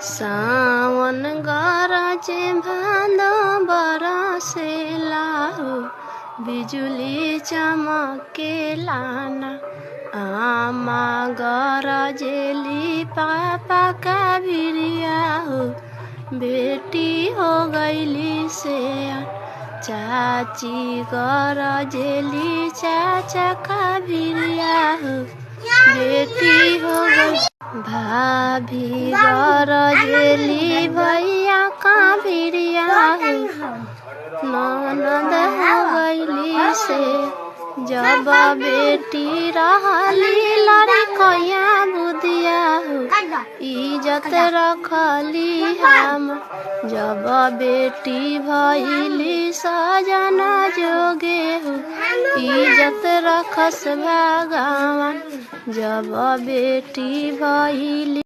सावन गरजे भादो बरसेला हो, बिजुली चमकेला ना। आमा गरजेली पापा का भिरिया हो, बेटी हो गईली से। चाची गरजेली चाचा का भिरिया हो, बेटी हो गई। भाभी गरजेली भैया का भिरिया हो, ननद हो गईली से। जब बेटी रहली लड़कैया बुधिया हो, इज्जत रखली हम। जब बेटी भइली सजना जोगे हो, इज्जत रखस भगवान। जब बेटी भइली